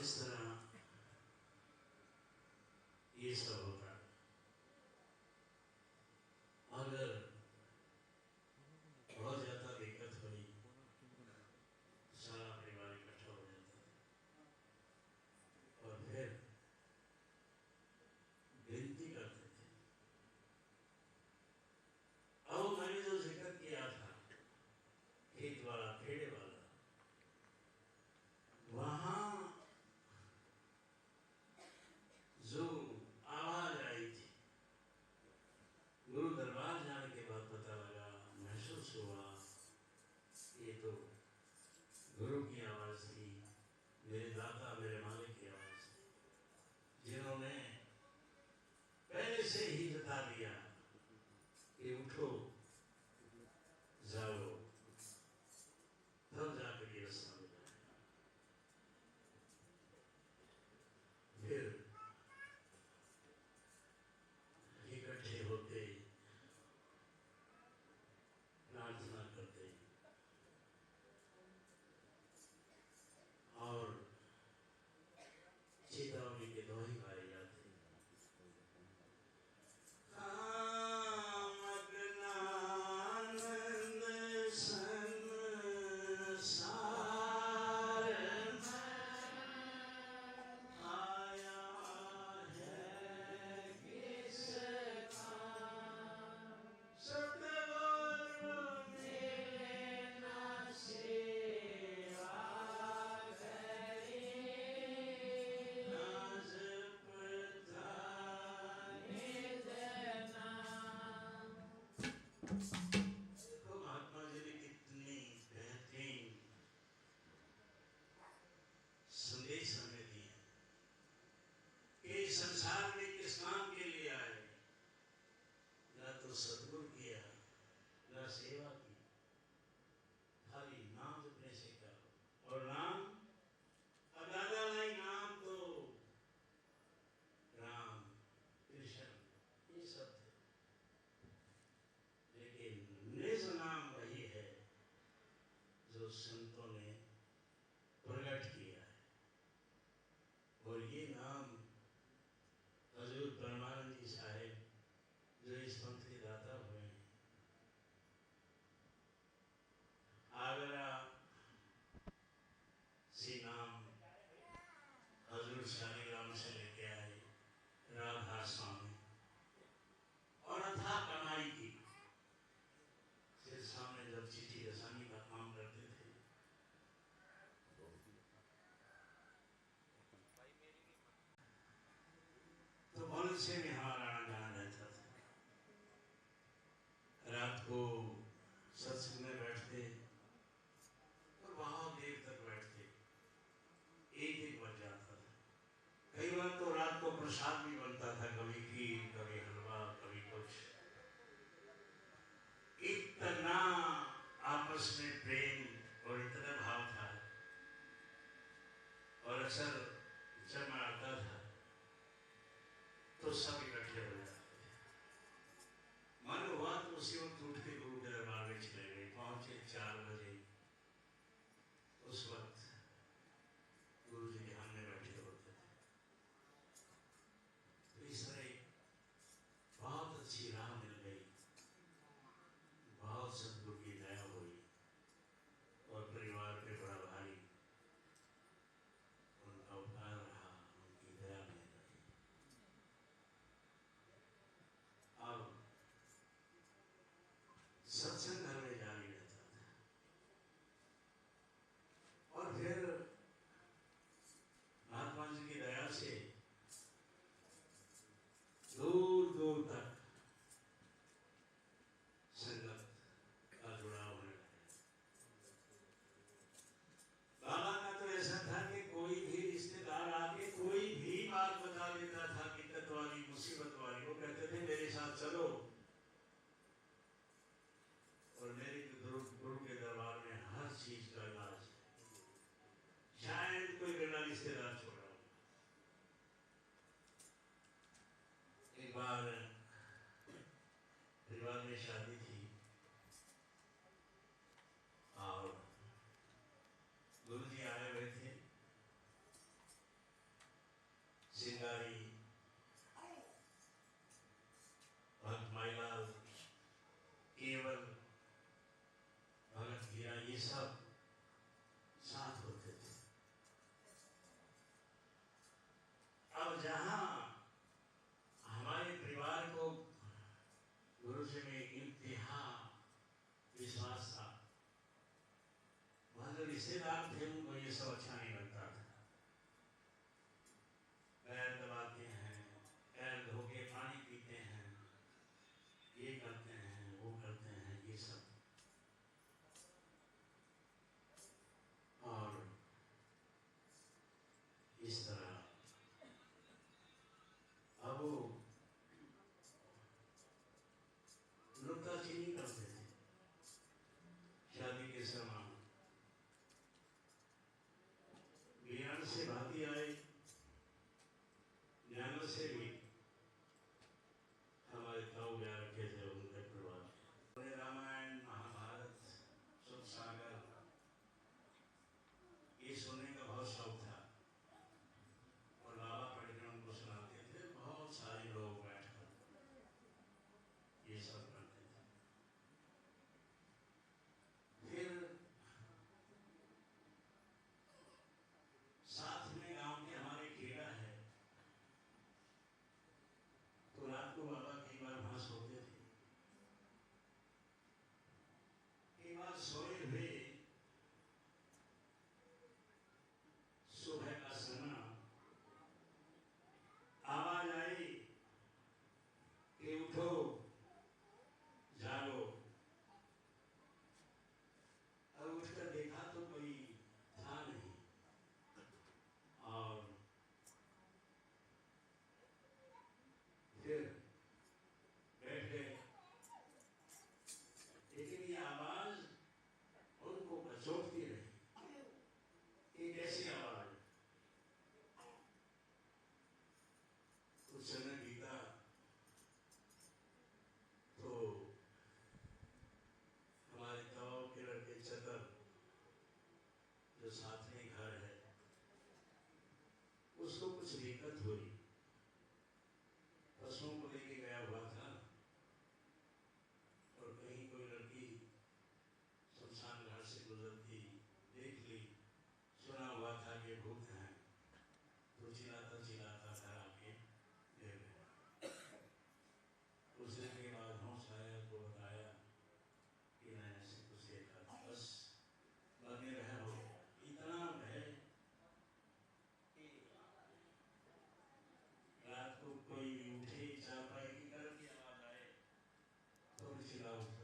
इस तरह ये सब होता है। अगर बहुत ज्यादा दिक्कत हुई, सारा परिवार इकट्ठा हो जाता था और फिर विनती करते थे। अब मैंने जो जिक्र किया था खेत वाला, खेड़े वाला, वहां जो आवाज आई थी, गुरु दरबार जाने के बाद पता लगा, महसूस हुआ ये तो गुरु की आवाज थी, मेरे दाता मेरे मालिक की आवाज थी, जिन्होंने पहले से ही बता दिया कि उठो जाओ, तब जाकर ये रास्ता मिला। फिर इकट्ठे होते, प्रार्थना करते और चेतावनी के दोहे गाए जाते। महात्मा जी ने कितनी बेहतरीन संदेश हमें दिए कि संसार में किस काम के लिए आए, ना तो सद्गुरु किया, ना सेवा की, खाली नाम जपने से करो। और नाम अब दादा नहीं, नाम तो राम कृष्ण ये सब थे, लेकिन निज नाम वही है जो संतों ने प्रकट किया है। और ये नाम हजूर परमानंद जी साहेब जो इस पंथ के दाता हुए हैं, आगरा से नाम हजूर शालीग्राम से लेके आए राधा स्वामी, और अथाह कमाई की। फिर सामने जब चिट्ठी रसानी का काम करते थे, तो मनुष्य में हमारा आना जाना रहता था। रात को सत्संग में बैठते और बहुत देर तक बैठते, एक बज जाता था। कई बार तो रात को प्रसाद भी बनता था, कभी खीर, कभी हलवा, कभी कुछ। इतना आपस में प्रेम और इतना भाव था। और अक्सर जब मैं आता था तो सब इकट्ठे हो जाते थे। मन हुआ तो उसी वक्त उठ के गुरु के दरबार में चले गए। पहुंचे 4 बजे। उस वक्त गुरु जी ध्यान में बैठे होते थे। तो इस तरह बहुत अच्छी राह मिल गई, बहुत सदगुरु की दया हुई और परिवार पे बड़ा भारी उनका उपकार रहा, उनकी दया में रही। अब सत्संग घर में जारी रहता था। और फिर महात्मा जी की दया से दूर दूर तक संगत का जुड़ाव होने लगा। बाबा का तो ऐसा था कि कोई भी रिश्तेदार आके कोई भी बात बता देता था, दिक्कत वाली, मुसीबत वाली, वो कहते थे मेरे साथ चलो। और मेरे गुरु के दरबार में हर चीज का इलाज है। शायद कोई मेरा रिश्तेदार छोड़ा। एक बार परिवार में शादी थी और गुरु जी आए हुए थे। इस तरह अब वो नुक्ताचीनी करते थे शादी के समय। बिहार से भाती आए, न्यानो से भी हमारे ताऊ ब्याह रखे थे उनके परिवार। रामायण महाभारत सुख सागर ये सुनने का बहुत शौक था और बाबा पढ़कर उनको सुनाते थे। बहुत सारे लोग बैठकर ये सब करते थे। फिर साथ में गांव के हमारे खेड़ा है, तो रात को बाबा कई बार वहां सोते थे। एक बार सोए हुए सुबह का समय आवाज आई कि उठो जागो। अब उठकर देखा तो कोई था नहीं और फिर बैठ गए। लेकिन ये आवाज उनको कचोटती रही। एक ऐसी आवाज कुछ समय बीता तो हमारे गांव के लड़के चतर जो साथ में घर है उसको कुछ दिक्कत हुई। पशुओं को लेके गया हुआ था और कहीं कोई लड़की शमशान घाट से गुजरती देख ली। सुना हुआ था कि भूत हैं, तो चिल्लाता चिल्लाता घर आके गिर गया। कुछ दिन के बाद होश आया तो बताया कि मैंने ऐसे कुछ देखा। बस लगे रह हो इतना है कि रात को कोई उठे चापाई की तरफ की आवाज आए तो चिल्ला उठता।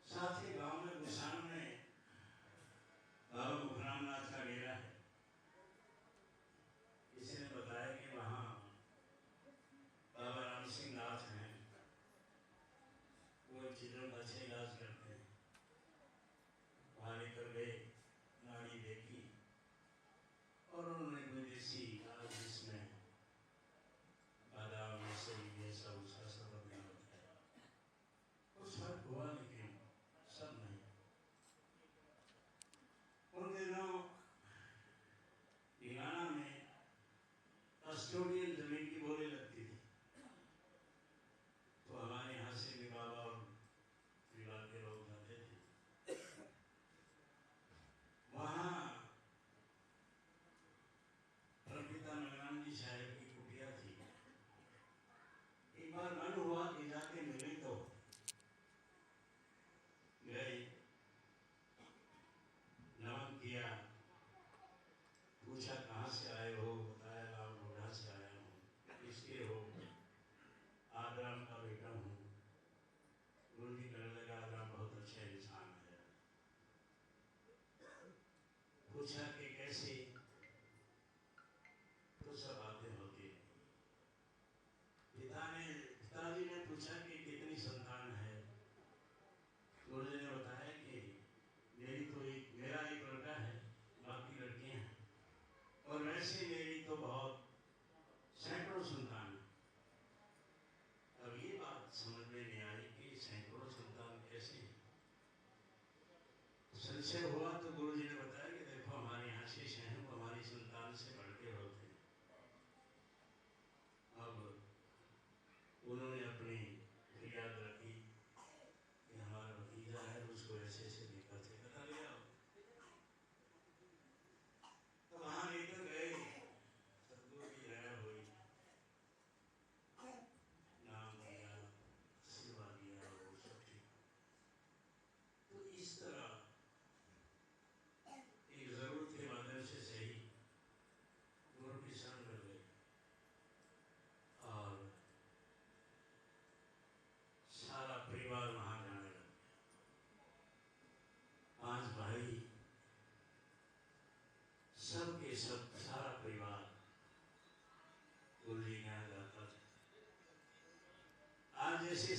साथ ही गांव में गुसान में बाबा मुखराम नाथ का डेरा है। किसी ने बताया कि वहाँ बाबा राम सिंह नाथ हैं, वो चीजों का अच्छे इलाज करते हैं। वहाँ लेकर गए, नाड़ी देखी और उन्होंने कोई देसी इलाज जिसमें बादाम ये सब उसका सब अपना बताया। कुछ फर्क हुआ लेकिन सब नहीं। उन दिनों भिवाना में कस्टोडियन जमीन की बोली लगती थी, तो हमारे यहाँ से भी बाबा और परिवार के लोग जाते थे। वहाँ परमपिता नगरानंद साहब की कुटिया थी। एक बार मन हुआ कि जाके मिले, तो गए, नमन किया, पूछा कहाँ से आए हो। बताया गाँव घोड़ा से आया हूँ। किसके हो? आगराम का बेटा हूँ। गुरु जी कहने लगा आगराम बहुत अच्छा इंसान है। पूछा कि कैसे, तो सब बातें होती। पिताजी ने पूछा कि कितनी संतान है। गुरु जी ने बताया कि मेरा एक लड़का है, बाकी लड़कियां हैं, और वैसे मेरी तो बहुत सैकड़ों संतान है। अब ये बात समझ में नहीं आई कि सैकड़ों संतान कैसे हैं। संशय हुआ तो गुरु जी ने बताया कि देखो हमारे यहाँ शेष हैं,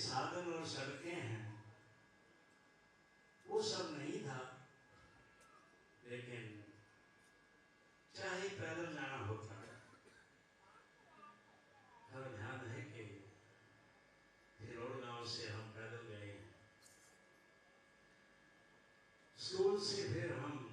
साधन और सड़कें हैं वो सब नहीं था, लेकिन चाहे पैदल जाना होता। हर ध्यान है कि फिरोड़ गांव से हम पैदल गए, स्कूल से फिर हम